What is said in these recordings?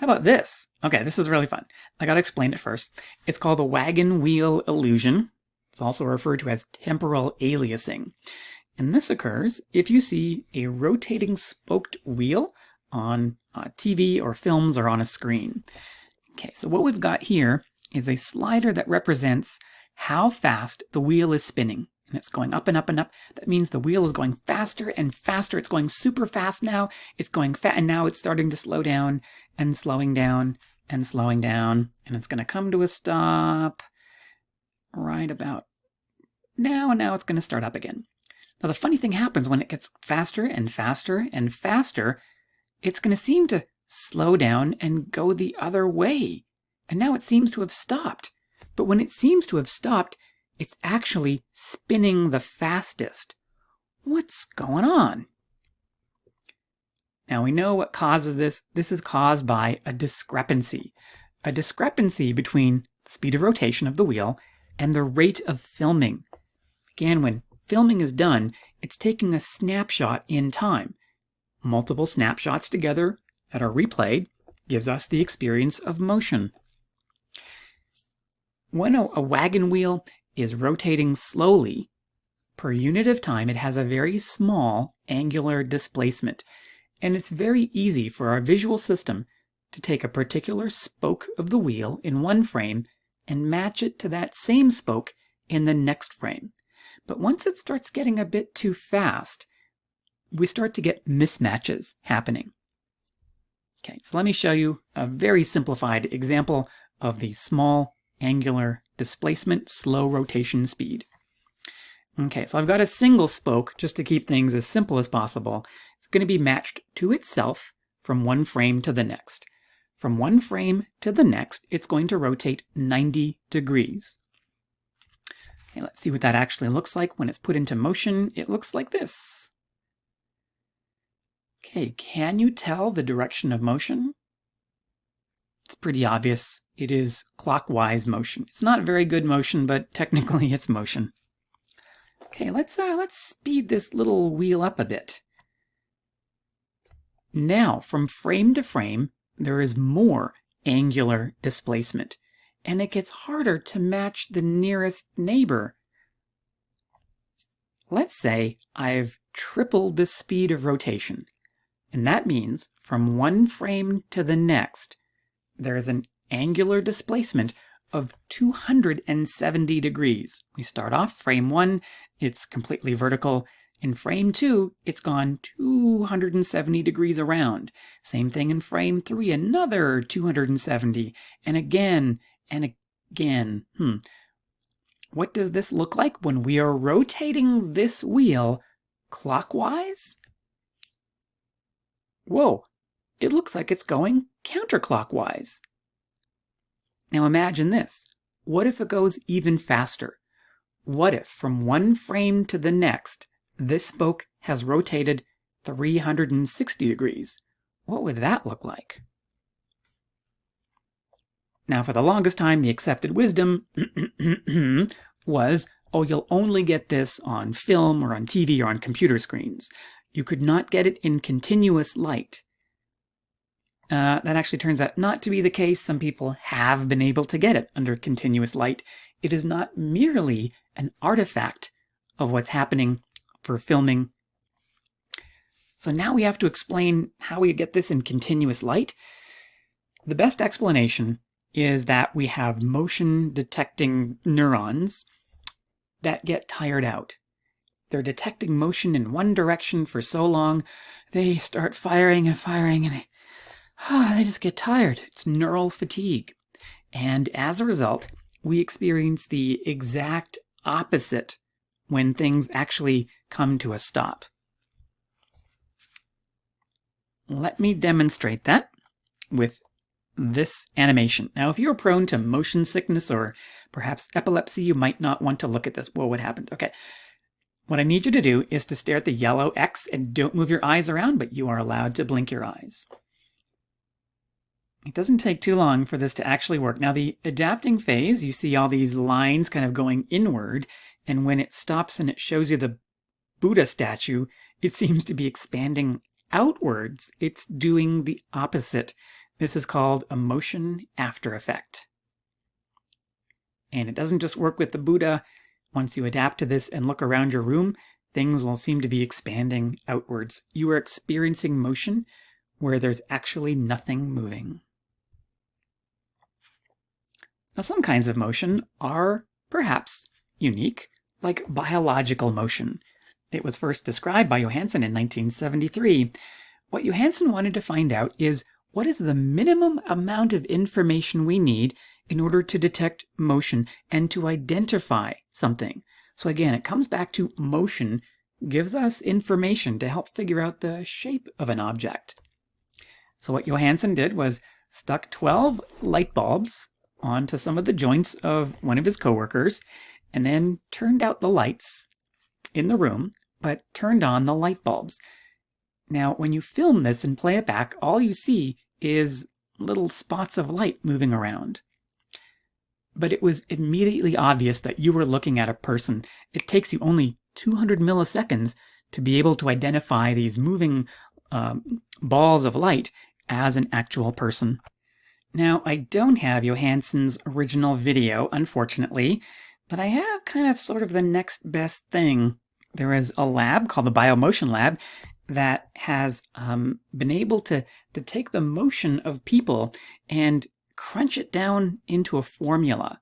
about this? Okay, this is really fun. I gotta explain it first. It's called the wagon wheel illusion. It's also referred to as temporal aliasing. And this occurs if you see a rotating spoked wheel on TV or films or on a screen. Okay, so what we've got here is a slider that represents how fast the wheel is spinning. And it's going up and up and up. That means the wheel is going faster and faster. It's going super fast now. It's going and now it's starting to slow down and slowing down and slowing down. And it's going to come to a stop right about now. And now it's going to start up again. Now, the funny thing happens when it gets faster and faster and faster, it's going to seem to slow down and go the other way. And now it seems to have stopped. But when it seems to have stopped, it's actually spinning the fastest. What's going on? Now we know what causes this. This is caused by a discrepancy. A discrepancy between the speed of rotation of the wheel and the rate of filming. Again, when filming is done, it's taking a snapshot in time. Multiple snapshots together that are replayed gives us the experience of motion. When a wagon wheel is rotating slowly, per unit of time, it has a very small angular displacement. And it's very easy for our visual system to take a particular spoke of the wheel in one frame and match it to that same spoke in the next frame. But once it starts getting a bit too fast, we start to get mismatches happening. Okay, so let me show you a very simplified example of the small angular displacement, slow rotation speed. Okay, so I've got a single spoke, just to keep things as simple as possible. It's going to be matched to itself from one frame to the next. From one frame to the next, it's going to rotate 90 degrees. Okay, let's see what that actually looks like when it's put into motion. It looks like this. Okay, can you tell the direction of motion? It's pretty obvious. It is clockwise motion. It's not very good motion, but technically it's motion. Okay, let's speed this little wheel up a bit. Now, from frame to frame, there is more angular displacement, and it gets harder to match the nearest neighbor. Let's say I've tripled the speed of rotation, and that means from one frame to the next, there is an angular displacement of 270 degrees. We start off frame 1, it's completely vertical. In frame 2, it's gone 270 degrees around. Same thing in frame 3, another 270, and again and again. What does this look like when we are rotating this wheel clockwise? Whoa, it looks like it's going counterclockwise. Now imagine this. What if it goes even faster? What if from one frame to the next, this spoke has rotated 360 degrees? What would that look like? Now, for the longest time, the accepted wisdom was, oh, you'll only get this on film or on TV or on computer screens. You could not get it in continuous light. That actually turns out not to be the case. Some people have been able to get it under continuous light. It is not merely an artifact of what's happening for filming. So now we have to explain how we get this in continuous light. The best explanation is that we have motion detecting neurons that get tired out. They're detecting motion in one direction for so long, they start firing and firing, and they just get tired. It's neural fatigue. And as a result, we experience the exact opposite when things actually come to a stop. Let me demonstrate that with this animation. Now, if you're prone to motion sickness or perhaps epilepsy, you might not want to look at this. Whoa, what happened? Okay. What I need you to do is to stare at the yellow X and don't move your eyes around, but you are allowed to blink your eyes. It doesn't take too long for this to actually work. Now, the adapting phase, you see all these lines kind of going inward, and when it stops and it shows you the Buddha statue, it seems to be expanding outwards. It's doing the opposite. This is called a motion after effect. And it doesn't just work with the Buddha. Once you adapt to this and look around your room, things will seem to be expanding outwards. You are experiencing motion where there's actually nothing moving. Now, some kinds of motion are perhaps unique, like biological motion. It was first described by Johansen in 1973. What Johansen wanted to find out is, what is the minimum amount of information we need in order to detect motion and to identify something? So again, it comes back to motion gives us information to help figure out the shape of an object. So what Johansen did was stuck 12 light bulbs onto some of the joints of one of his coworkers, and then turned out the lights in the room, but turned on the light bulbs. Now, when you film this and play it back, all you see is little spots of light moving around. But it was immediately obvious that you were looking at a person. It takes you only 200 milliseconds to be able to identify these moving balls of light as an actual person. Now, I don't have Johansen's original video, unfortunately, but I have kind of sort of the next best thing. There is a lab called the Biomotion Lab that has been able to take the motion of people and crunch it down into a formula.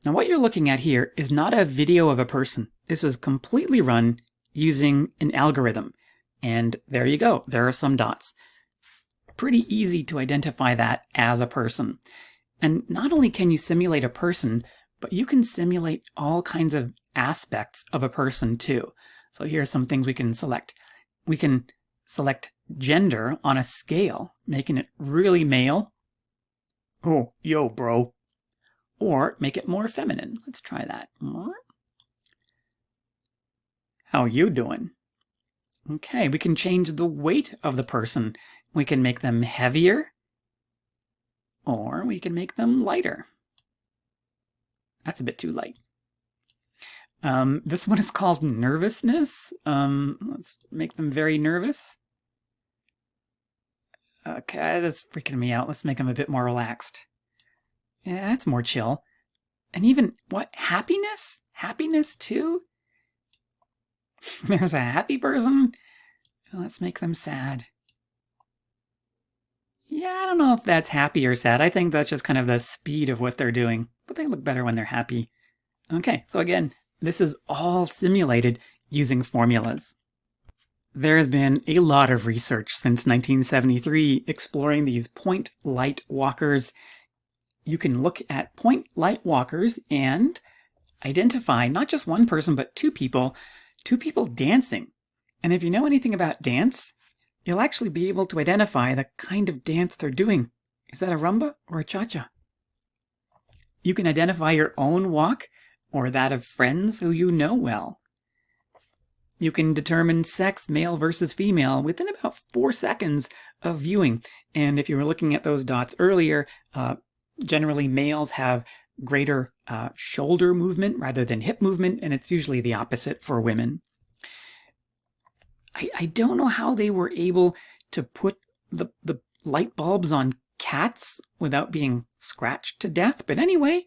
Now, what you're looking at here is not a video of a person. This is completely run using an algorithm. And there you go. There are some dots. Pretty easy to identify that as a person. And not only can you simulate a person, but you can simulate all kinds of aspects of a person too. So here are some things we can select. We can select gender on a scale, making it really male. Oh, yo, bro. Or make it more feminine. Let's try that. How you doing? Okay, we can change the weight of the person. We can make them heavier, or we can make them lighter. That's a bit too light. This one is called nervousness. Let's make them very nervous. Okay, that's freaking me out. Let's make them a bit more relaxed. Yeah, that's more chill. And even, what, happiness? Happiness too? There's a happy person. Let's make them sad. Yeah, I don't know if that's happy or sad. I think that's just kind of the speed of what they're doing. But they look better when they're happy. Okay, so again, this is all simulated using formulas. There has been a lot of research since 1973 exploring these point light walkers. You can look at point light walkers and identify not just one person, but two people dancing. And if you know anything about dance, you'll actually be able to identify the kind of dance they're doing. Is that a rumba or a cha-cha? You can identify your own walk or that of friends who you know well. You can determine sex, male versus female, within about 4 seconds of viewing. And if you were looking at those dots earlier, generally males have greater shoulder movement rather than hip movement, and it's usually the opposite for women. I don't know how they were able to put the light bulbs on cats without being scratched to death. But anyway,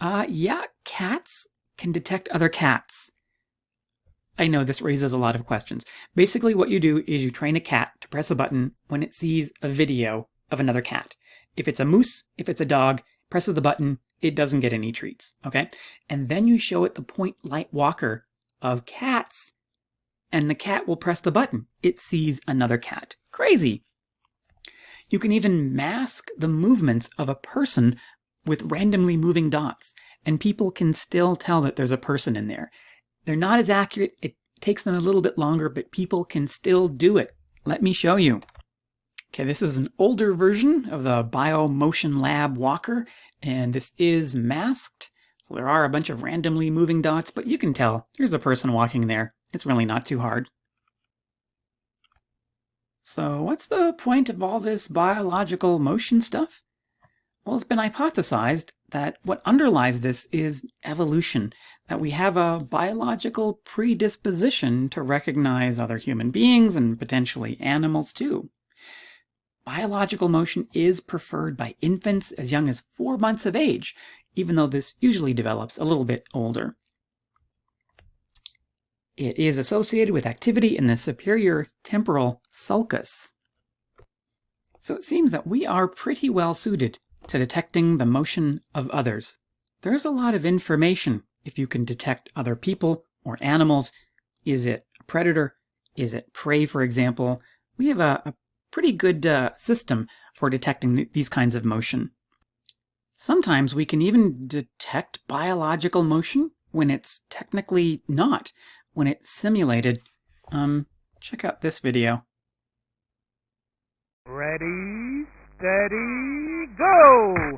yeah, cats can detect other cats. I know this raises a lot of questions. Basically, what you do is you train a cat to press a button when it sees a video of another cat. If it's a moose, if it's a dog, presses the button, it doesn't get any treats, okay? And then you show it the point light walker of cats, and the cat will press the button. It sees another cat. Crazy! You can even mask the movements of a person with randomly moving dots, and people can still tell that there's a person in there. They're not as accurate. It takes them a little bit longer, but people can still do it. Let me show you. Okay, this is an older version of the Biomotion Lab walker, and this is masked. So there are a bunch of randomly moving dots, but you can tell there's a person walking there. It's really not too hard. So what's the point of all this biological motion stuff? Well, it's been hypothesized that what underlies this is evolution, that we have a biological predisposition to recognize other human beings and potentially animals too. biological motion is preferred by infants as young as 4 months of age, even though this usually develops a little bit older. It is associated with activity in the superior temporal sulcus. So it seems that we are pretty well suited to detecting the motion of others. There's a lot of information if you can detect other people or animals. Is it a predator? Is it prey, for example? We have a pretty good system for detecting these kinds of motion. Sometimes we can even detect biological motion when it's technically not, when it's simulated. Check out this video. Ready, steady, go!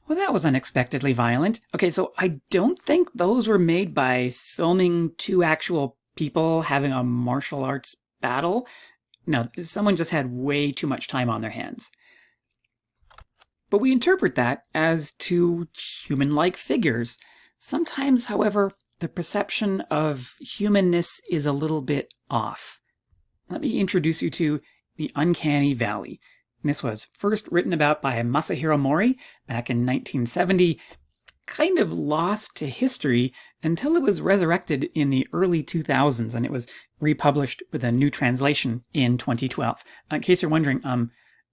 Well, that was unexpectedly violent. Okay, so I don't think those were made by filming two actual people having a martial arts battle. No, someone just had way too much time on their hands. But we interpret that as two human-like figures. Sometimes, however, the perception of humanness is a little bit off. Let me introduce you to the uncanny valley. This was first written about by Masahiro Mori back in 1970, kind of lost to history until it was resurrected in the early 2000s, and it was republished with a new translation in 2012. In case you're wondering,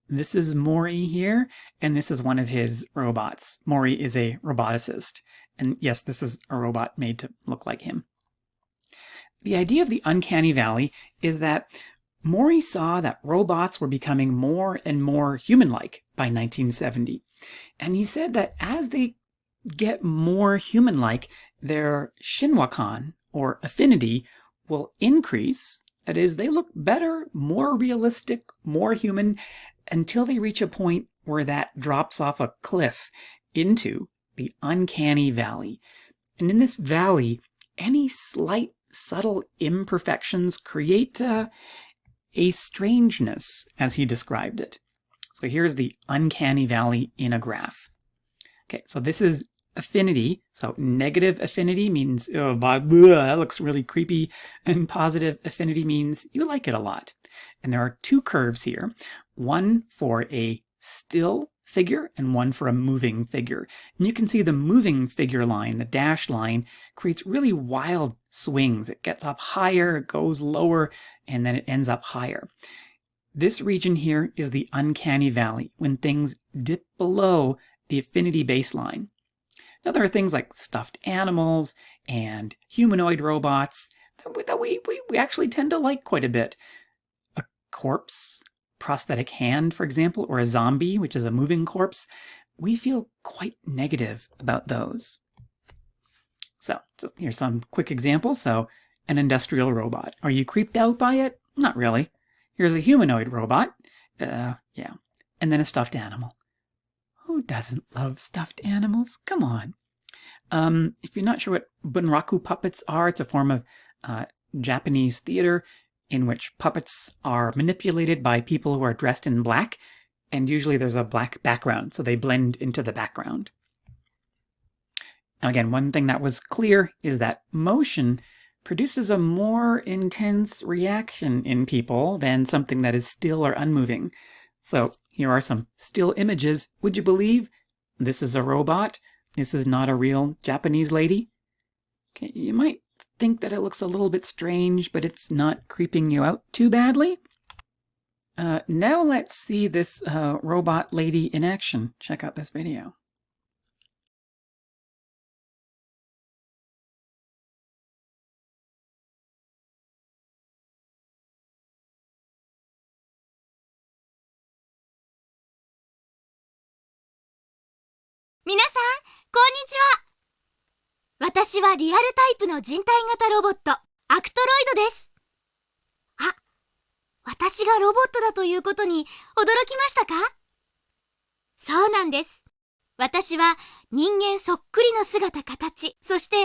this is Mori here, and this is one of his robots. Mori is a roboticist, and yes, this is a robot made to look like him. The idea of the uncanny valley is that Mori saw that robots were becoming more and more human-like by 1970. And he said that as they get more human-like, their shinwakan, or affinity, will increase. That is, they look better, more realistic, more human, until they reach a point where that drops off a cliff into the uncanny valley. And in this valley, any slight, subtle imperfections create a strangeness, as he described it. So here's the uncanny valley in a graph. Okay, so this is affinity. So negative affinity means, oh, that looks really creepy. And positive affinity means you like it a lot. And there are two curves here, one for a still figure and one for a moving figure. And you can see the moving figure line, the dashed line, creates really wild swings. It gets up higher, it goes lower, and then it ends up higher. This region here is the uncanny valley, when things dip below the affinity baseline. Now there are things like stuffed animals and humanoid robots that we actually tend to like quite a bit. A corpse, prosthetic hand, for example, or a zombie, which is a moving corpse, we feel quite negative about those. So, just here's some quick examples. So, an industrial robot. Are you creeped out by it? Not really. Here's a humanoid robot. Yeah. And then a stuffed animal. Who doesn't love stuffed animals? Come on. If you're not sure what bunraku puppets are, it's a form of Japanese theater in which puppets are manipulated by people who are dressed in black, and usually there's a black background, so they blend into the background. Now again, one thing that was clear is that motion produces a more intense reaction in people than something that is still or unmoving. So Here are some still images. Would you believe this is a robot? This is not a real Japanese lady. Okay, you might think that it looks a little bit strange, but it's not creeping you out too badly. Now let's see this robot lady in action. Check out this video.皆さん、こんにちは。私はリアルタイプの人体型ロボット、アクトロイドです。あ、私がロボットだということに驚きましたか？そうなんです。私は人間そっくりの姿形、そして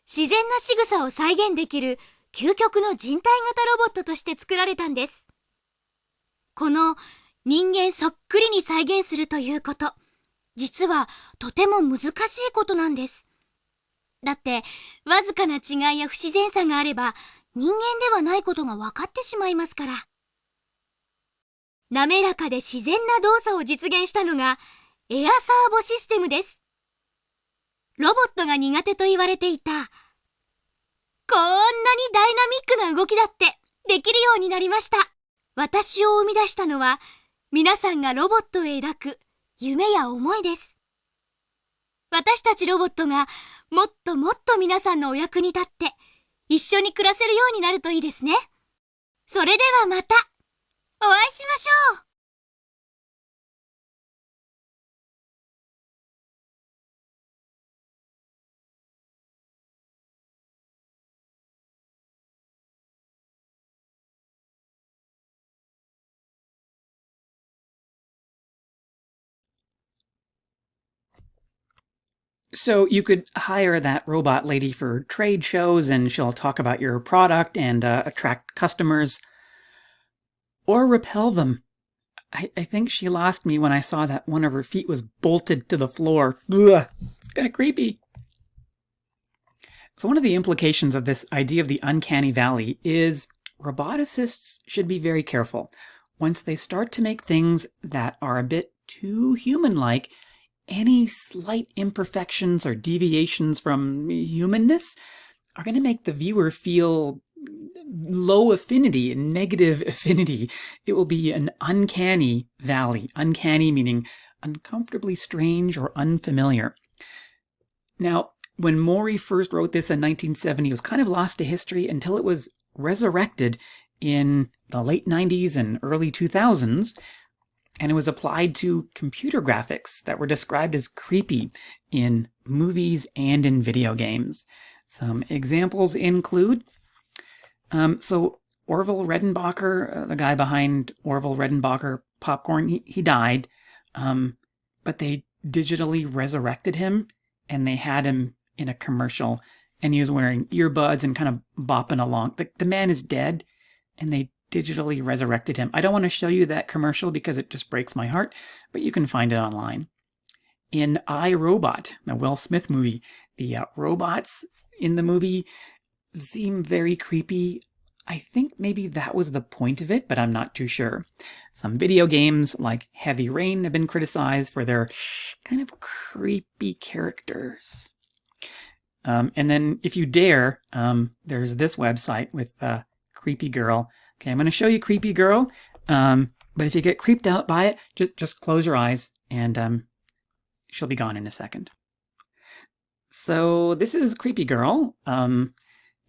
自然な仕草を再現できる究極の人体型ロボットとして作られたんです。この人間そっくりに再現するということ、実はとても難しいことなんです。だって、わずかな違いや不自然さがあれば、人間ではないことが分かってしまいますから。滑らかで自然な動作を実現したのが、エアサーボシステムです。ロボットが苦手と言われていた、こんなにダイナミックな動きだってできるようになりました。私を生み出したのは、皆さんがロボットへ抱く夢や思いです。私たちロボットがもっともっと皆さんのお役に立って一緒に暮らせるようになるといいですね。それではまたお会いしましょう。So you could hire that robot lady for trade shows and she'll talk about your product and attract customers. Or repel them. I think she lost me when I saw that one of her feet was bolted to the floor. Ugh, it's kind of creepy. So one of the implications of this idea of the uncanny valley is roboticists should be very careful. Once they start to make things that are a bit too human-like, any slight imperfections or deviations from humanness are going to make the viewer feel low affinity, negative affinity. It will be an uncanny valley. Uncanny meaning uncomfortably strange or unfamiliar. Now, when Mori first wrote this in 1970, it was kind of lost to history until it was resurrected in the late 90s and early 2000s. And it was applied to computer graphics that were described as creepy in movies and in video games. Some examples include, Orville Redenbacher, the guy behind Orville Redenbacher Popcorn, he died, but they digitally resurrected him, and they had him in a commercial, and he was wearing earbuds and kind of bopping along. The man is dead, and they digitally resurrected him. I don't want to show you that commercial because it just breaks my heart, but you can find it online. In I, Robot, the Will Smith movie, the robots in the movie seem very creepy. I think maybe that was the point of it, but I'm not too sure. Some video games like Heavy Rain have been criticized for their kind of creepy characters. And then if you dare, there's this website with Creepy Girl. Okay, I'm going to show you Creepy Girl, but if you get creeped out by it, just close your eyes and she'll be gone in a second. So this is Creepy Girl.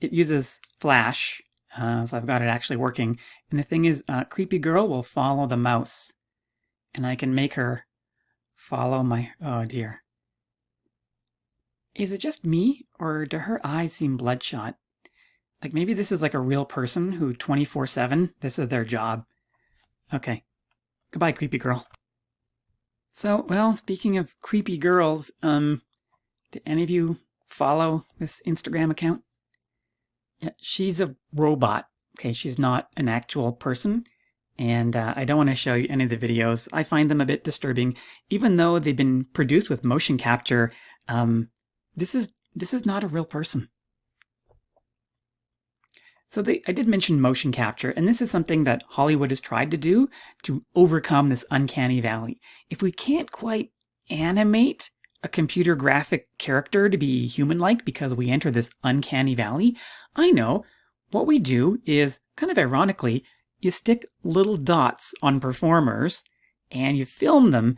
It uses Flash, so I've got it actually working. And the thing is, Creepy Girl will follow the mouse, and I can make her follow my... Oh dear. Is it just me, or do her eyes seem bloodshot? Like maybe this is like a real person who 24/7, this is their job. Okay. Goodbye, Creepy Girl. So, well, speaking of creepy girls, did any of you follow this Instagram account? Yeah, she's a robot. Okay, she's not an actual person. And I don't want to show you any of the videos. I find them a bit disturbing. Even though they've been produced with motion capture, this is not a real person. So I did mention motion capture, and this is something that Hollywood has tried to do to overcome this uncanny valley. If we can't quite animate a computer graphic character to be human-like because we enter this uncanny valley, I know what we do is, kind of ironically, you stick little dots on performers and you film them,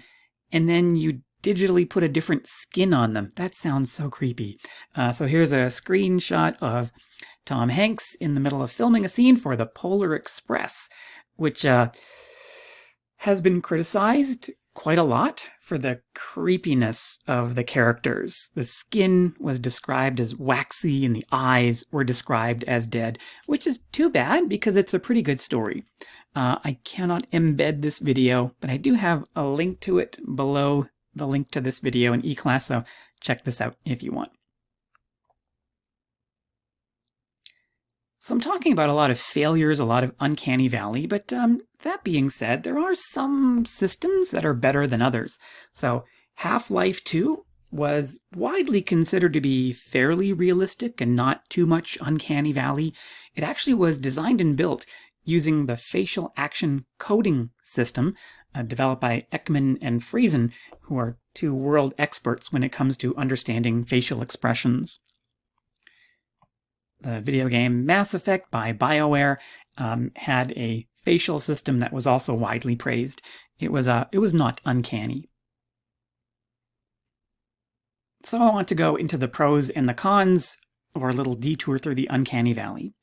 and then you digitally put a different skin on them. That sounds so creepy. So here's a screenshot of Tom Hanks in the middle of filming a scene for the Polar Express, which has been criticized quite a lot for the creepiness of the characters. The skin was described as waxy and the eyes were described as dead, which is too bad because it's a pretty good story. I cannot embed this video, but I do have a link to it below the link to this video in eClass, so check this out if you want. So I'm talking about a lot of failures, a lot of uncanny valley, but that being said, there are some systems that are better than others. So Half-Life 2 was widely considered to be fairly realistic and not too much uncanny valley. It actually was designed and built using the facial action coding system developed by Ekman and Friesen, who are two world experts when it comes to understanding facial expressions. The video game Mass Effect by BioWare had a facial system that was also widely praised. It was not uncanny. So I want to go into the pros and the cons of our little detour through the uncanny valley.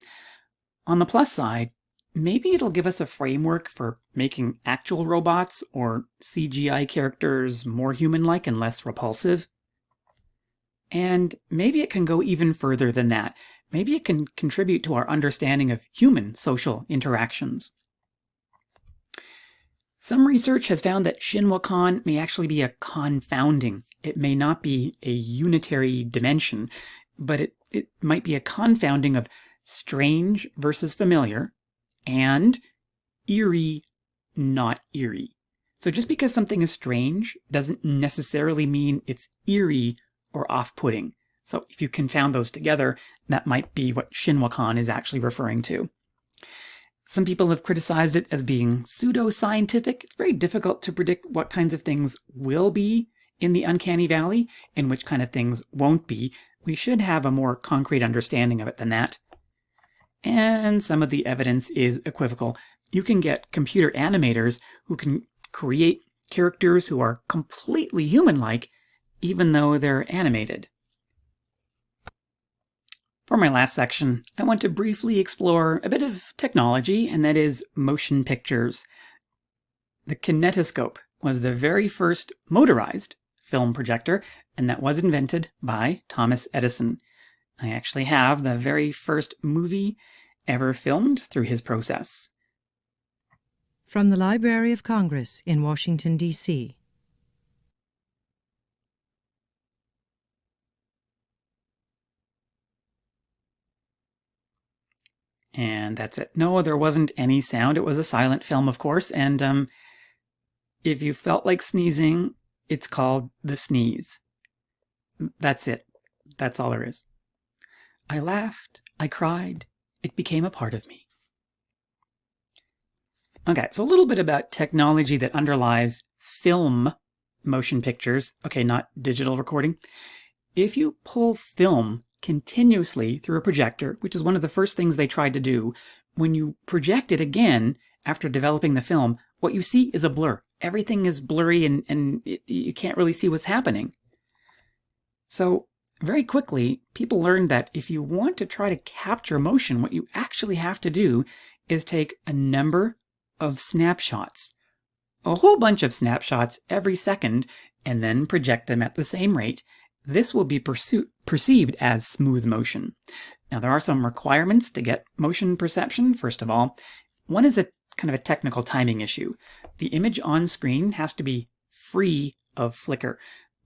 On the plus side, maybe it'll give us a framework for making actual robots or CGI characters more human-like and less repulsive. And maybe it can go even further than that. Maybe it can contribute to our understanding of human social interactions. Some research has found that Shinwakan may actually be a confounding. It may not be a unitary dimension, but it might be a confounding of strange versus familiar and eerie, not eerie. So just because something is strange doesn't necessarily mean it's eerie or off-putting. So if you confound those together, that might be what Shinwakan is actually referring to. Some people have criticized it as being pseudo-scientific. It's very difficult to predict what kinds of things will be in the uncanny valley and which kind of things won't be. We should have a more concrete understanding of it than that. And some of the evidence is equivocal. You can get computer animators who can create characters who are completely human-like, even though they're animated. For my last section, I want to briefly explore a bit of technology, and that is motion pictures. The kinetoscope was the very first motorized film projector, and that was invented by Thomas Edison. I actually have the very first movie ever filmed through his process. From the Library of Congress in Washington, D.C. And that's it. No, there wasn't any sound. It was a silent film, of course, and if you felt like sneezing, it's called the sneeze. That's it. That's all there is. I laughed. I cried. It became a part of me. Okay, so a little bit about technology that underlies film motion pictures. Okay, not digital recording. If you pull film continuously through a projector, which is one of the first things they tried to do, when you project it again after developing the film, what you see is a blur. Everything is blurry and you can't really see what's happening. So very quickly, people learned that if you want to try to capture motion, what you actually have to do is take a number of snapshots, a whole bunch of snapshots every second, and then project them at the same rate. This will be perceived as smooth motion. Now, there are some requirements to get motion perception. First of all, one is a kind of a technical timing issue. The image on screen has to be free of flicker.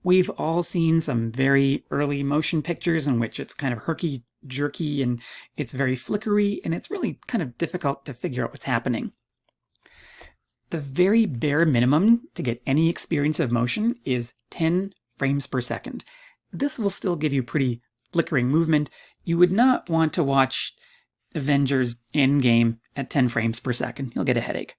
We've all seen some very early motion pictures in which it's kind of herky-jerky and it's very flickery, and it's really kind of difficult to figure out what's happening. The very bare minimum to get any experience of motion is 10 frames per second. This will still give you pretty flickering movement. You would not want to watch Avengers Endgame at 10 frames per second. You'll get a headache.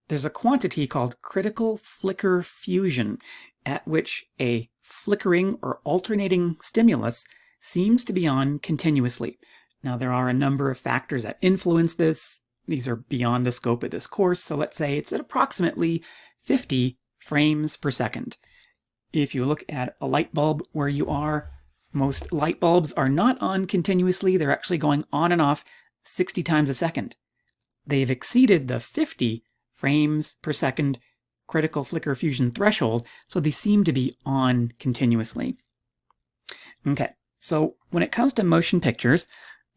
There's a quantity called critical flicker fusion, at which a flickering or alternating stimulus seems to be on continuously. Now, there are a number of factors that influence this. These are beyond the scope of this course, so let's say it's at approximately 50 frames per second. If you look at a light bulb where you are, most light bulbs are not on continuously. They're actually going on and off 60 times a second. They've exceeded the 50 frames per second critical flicker fusion threshold, so they seem to be on continuously. Okay, so when it comes to motion pictures,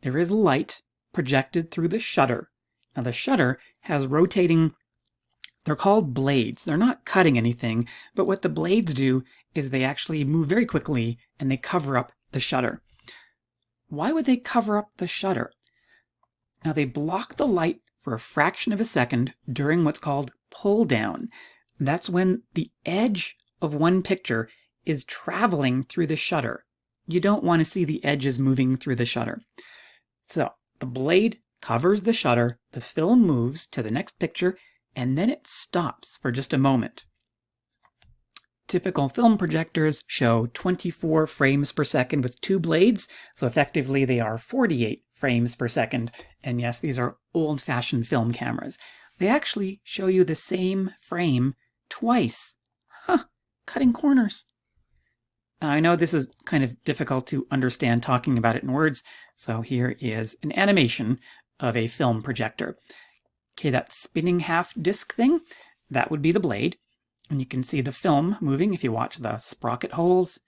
there is light projected through the shutter. Now the shutter has rotating, they're called blades. They're not cutting anything, but what the blades do is they actually move very quickly and they cover up the shutter. Why would they cover up the shutter? Now they block the light for a fraction of a second during what's called pull down. That's when the edge of one picture is traveling through the shutter. You don't want to see the edges moving through the shutter. So the blade covers the shutter, the film moves to the next picture, and then it stops for just a moment. Typical film projectors show 24 frames per second with two blades, so effectively they are 48 frames per second. And yes, these are old-fashioned film cameras. They actually show you the same frame twice. Cutting corners. Now, I know this is kind of difficult to understand talking about it in words, so here is an animation of a film projector. Okay, that spinning half disc thing, that would be the blade. And you can see the film moving if you watch the sprocket holes.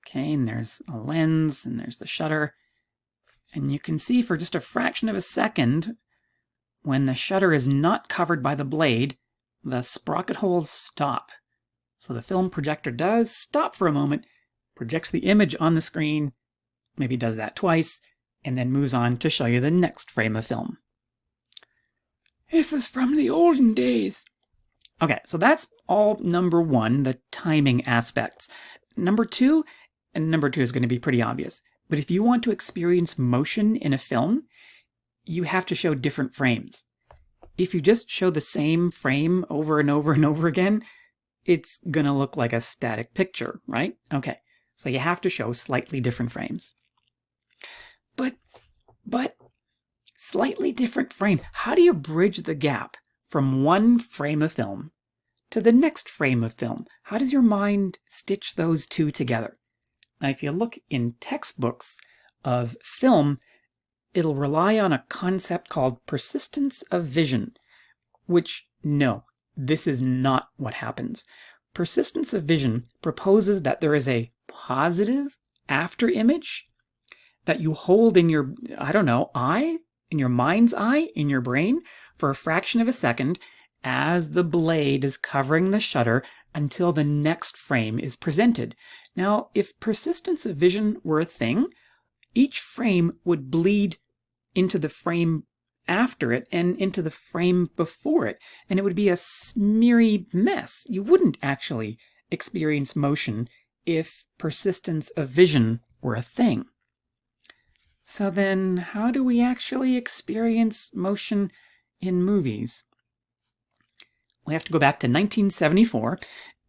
Okay, and there's a lens, and there's the shutter. And you can see for just a fraction of a second, when the shutter is not covered by the blade, the sprocket holes stop. So the film projector does stop for a moment, projects the image on the screen, maybe does that twice, and then moves on to show you the next frame of film. This is from the olden days. Okay, so that's all number one, the timing aspects. Number two is going to be pretty obvious, but if you want to experience motion in a film, you have to show different frames. If you just show the same frame over and over and over again, it's going to look like a static picture, right? Okay, so you have to show slightly different frames. But slightly different frames. How do you bridge the gap from one frame of film to the next frame of film? How does your mind stitch those two together? Now, if you look in textbooks of film, it'll rely on a concept called persistence of vision, which, no, this is not what happens. Persistence of vision proposes that there is a positive after image that you hold in your, eye, in your mind's eye, in your brain, for a fraction of a second as the blade is covering the shutter until the next frame is presented. Now, if persistence of vision were a thing, each frame would bleed into the frame after it and into the frame before it, and it would be a smeary mess. You wouldn't actually experience motion if persistence of vision were a thing. So then, how do we actually experience motion in movies? We have to go back to 1974.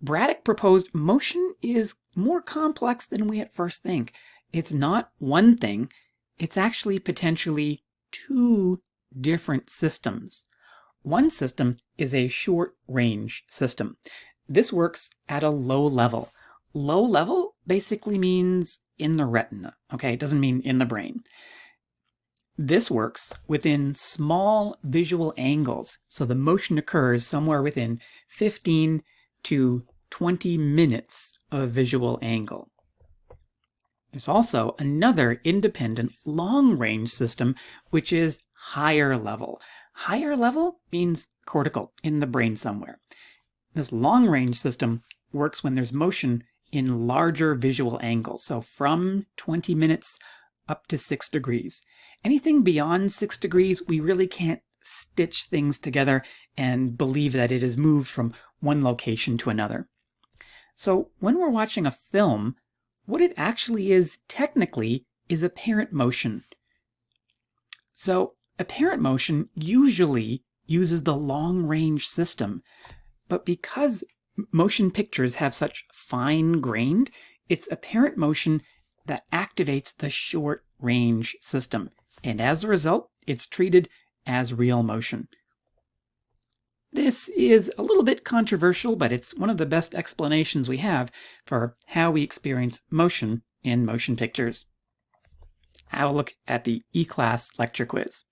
Braddock proposed motion is more complex than we at first think. It's not one thing. It's actually potentially two different systems. One system is a short-range system. This works at a low level. Low level basically means in the retina, okay? It doesn't mean in the brain. This works within small visual angles, so the motion occurs somewhere within 15 to 20 minutes of visual angle. There's also another independent long-range system, which is higher level. Higher level means cortical, in the brain somewhere. This long-range system works when there's motion in larger visual angles, so from 20 minutes up to 6 degrees. Anything beyond 6 degrees, we really can't stitch things together and believe that it has moved from one location to another. So when we're watching a film, what it actually is technically is apparent motion. So apparent motion usually uses the long-range system, but because motion pictures have such fine-grained, it's apparent motion that activates the short-range system, and as a result, it's treated as real motion. This is a little bit controversial, but it's one of the best explanations we have for how we experience motion in motion pictures. I'll look at the E-Class lecture quiz.